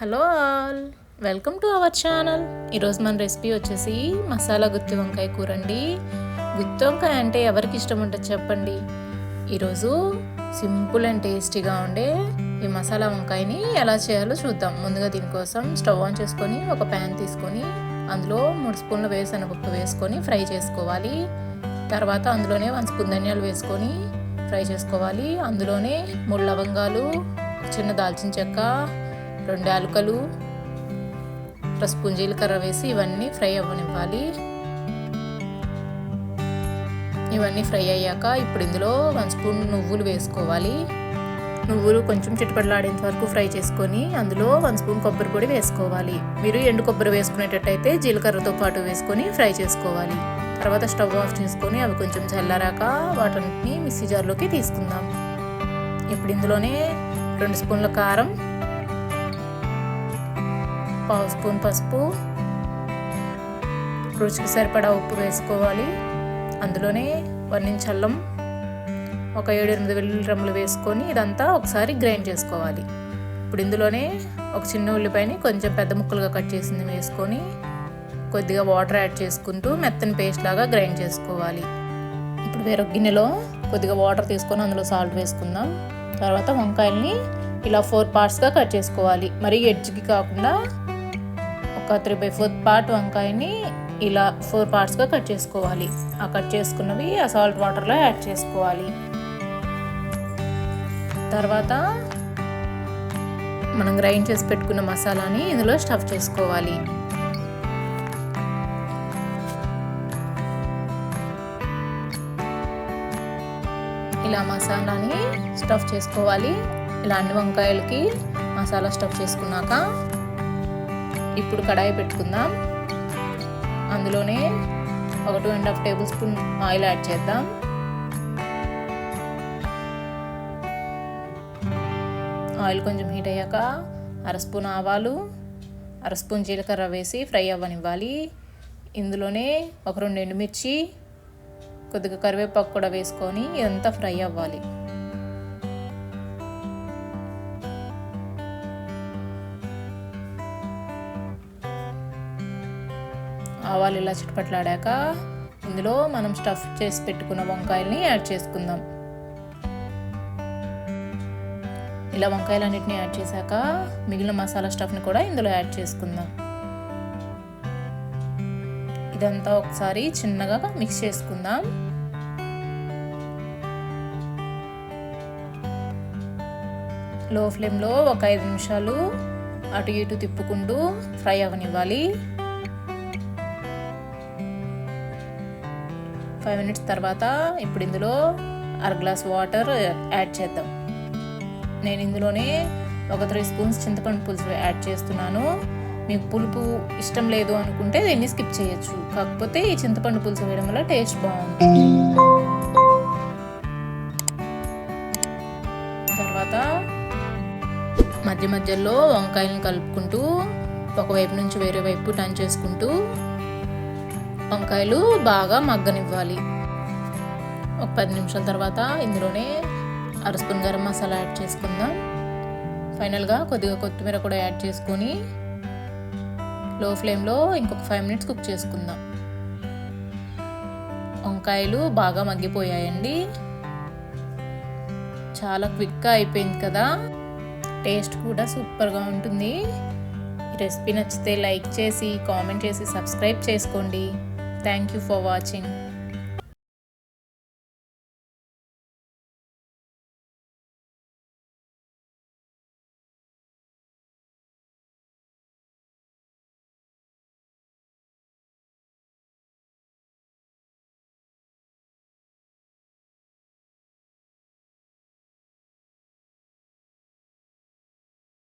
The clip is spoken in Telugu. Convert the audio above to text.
Hello all, welcome to our channel. ఈరోజు మన రెసిపీ వచ్చేసి మసాలా గుత్తి వంకాయ కూర అండి. గుత్తి వంకాయ అంటే ఎవరికి ఇష్టం ఉంటుంది చెప్పండి. ఈరోజు సింపుల్ అండ్ టేస్టీగా ఉండే ఈ మసాలా వంకాయని ఎలా చేయాలో చూద్దాం. ముందుగా దీనికోసం స్టవ్ ఆన్ చేసుకొని ఒక ప్యాన్ తీసుకొని అందులో 3 స్పూన్ల వేరుశనగపప్పు వేసుకొని ఫ్రై చేసుకోవాలి. తర్వాత అందులోనే 1 స్పూన్ ధనియాలు వేసుకొని ఫ్రై చేసుకోవాలి. అందులోనే 3 లవంగాలు, చిన్న దాల్చిన చెక్క, 2 యాలకులు, 1 స్పూన్ జీలకర్ర వేసి ఇవన్నీ ఫ్రై అవ్వనివ్వాలి. ఇవన్నీ ఫ్రై అయ్యాక ఇప్పుడు ఇందులో 1 స్పూన్ నువ్వులు వేసుకోవాలి. నువ్వులు కొంచెం చిటపటలాడేంత వరకు ఫ్రై చేసుకొని అందులో 1 స్పూన్ కొబ్బరి పొడి వేసుకోవాలి. మీరు ఎండు కొబ్బరి వేసుకునేటట్టయితే జీలకర్రతో పాటు వేసుకొని ఫ్రై చేసుకోవాలి. తర్వాత స్టవ్ ఆఫ్ చేసుకొని అవి కొంచెం చల్లారాక వాటిని మిక్సీ జార్లోకి తీసుకుందాం. ఇప్పుడు ఇందులోనే 2 స్పూన్ల కారం, 1/2 స్పూన్ పసుపు, రుచికి సరిపడా ఉప్పు వేసుకోవాలి. అందులోనే 1 ఇంచ్ అల్లం, ఒక 7-8 వెల్లుల్లి రెమ్మలు వేసుకొని ఇదంతా ఒకసారి గ్రైండ్ చేసుకోవాలి. ఇప్పుడు ఇందులోనే ఒక చిన్న ఉల్లిపాయని కొంచెం పెద్ద ముక్కలుగా కట్ చేసింది వేసుకొని కొద్దిగా వాటర్ యాడ్ చేసుకుంటూ మెత్తని పేస్ట్ లాగా గ్రైండ్ చేసుకోవాలి. ఇప్పుడు వేరొక గిన్నెలో కొద్దిగా వాటర్ తీసుకొని అందులో సాల్ట్ వేసుకుందాం. తర్వాత వంకాయల్ని ఇలా 4 పార్ట్స్గా కట్ చేసుకోవాలి. మరి ఎడ్జ్కి కాకుండా ఒక 3/4 పార్ట్ వంకాయని ఇలా 4 పార్ట్స్గా కట్ చేసుకోవాలి. ఆ కట్ చేసుకున్నవి ఆ సాల్ట్ వాటర్లో యాడ్ చేసుకోవాలి. తర్వాత మనం గ్రైండ్ చేసి పెట్టుకున్న మసాలాని ఇందులో స్టఫ్ చేసుకోవాలి. ఇలా మసాలాని స్టఫ్ చేసుకోవాలి. ఇలా అన్ని వంకాయలకి మసాలా స్టఫ్ చేసుకున్నాక ఇప్పుడు కడాయి పెట్టుకుందాం. అందులోనే ఒక 2.5 టేబుల్ స్పూన్ ఆయిల్ యాడ్ చేద్దాం. ఆయిల్ కొంచెం హీట్ అయ్యాక 1/2 స్పూన్ ఆవాలు, 1/2 స్పూన్ జీలకర్ర వేసి ఫ్రై అవ్వనివ్వాలి. ఇందులోనే ఒక 2 ఎండుమిర్చి, కొద్దిగా కరివేపాకు కూడా వేసుకొని ఇదంతా ఫ్రై అవ్వాలి. ఆవాలు ఇలా చిటపట్లాడాక ఇందులో మనం స్టఫ్ చేసి పెట్టుకున్న వంకాయల్ని యాడ్ చేసుకుందాం. ఇలా వంకాయలన్నిటిని యాడ్ చేశాక మిగిలిన మసాలా స్టఫ్ని కూడా ఇందులో యాడ్ చేసుకుందాం. ఇదంతా ఒకసారి చిన్నగా మిక్స్ చేసుకుందాం. లో ఫ్లేమ్లో ఒక 5 నిమిషాలు అటు ఇటు తిప్పుకుంటూ ఫ్రై అవ్వనివ్వాలి. 5 మినిట్స్ తర్వాత ఇప్పుడు ఇందులో 1/2 గ్లాస్ వాటర్ యాడ్ చేద్దాం. నేను ఇందులోనే ఒక 3 స్పూన్స్ చింతపండు పులుసు యాడ్ చేస్తున్నాను. మీకు పులుపు ఇష్టం లేదు అనుకుంటే దీన్ని స్కిప్ చేయొచ్చు. కాకపోతే ఈ చింతపండు పులుసు వేయడం వల్ల టేస్ట్ బాగుంటుంది. తర్వాత మధ్య మధ్యలో వంకాయలను కలుపుకుంటూ ఒకవైపు నుంచి వేరే వైపు టర్న్ చేసుకుంటూ వంకాయలు బాగా మగ్గనివ్వాలి. ఒక 10 నిమిషాల తర్వాత ఇందులోనే 1/2 స్పూన్ గరం మసాలా యాడ్ చేసుకుందాం. ఫైనల్గా కొద్దిగా కొత్తిమీర కూడా యాడ్ చేసుకొని లో ఫ్లేమ్లో ఇంకొక 5 మినిట్స్ కుక్ చేసుకుందాం. వంకాయలు బాగా మగ్గిపోయాయండి. చాలా క్విక్గా అయిపోయింది కదా. టేస్ట్ కూడా సూపర్గా ఉంటుంది. ఈ రెసిపీ నచ్చితే లైక్ చేసి, కామెంట్ చేసి, సబ్స్క్రైబ్ చేసుకోండి. Thank you for watching.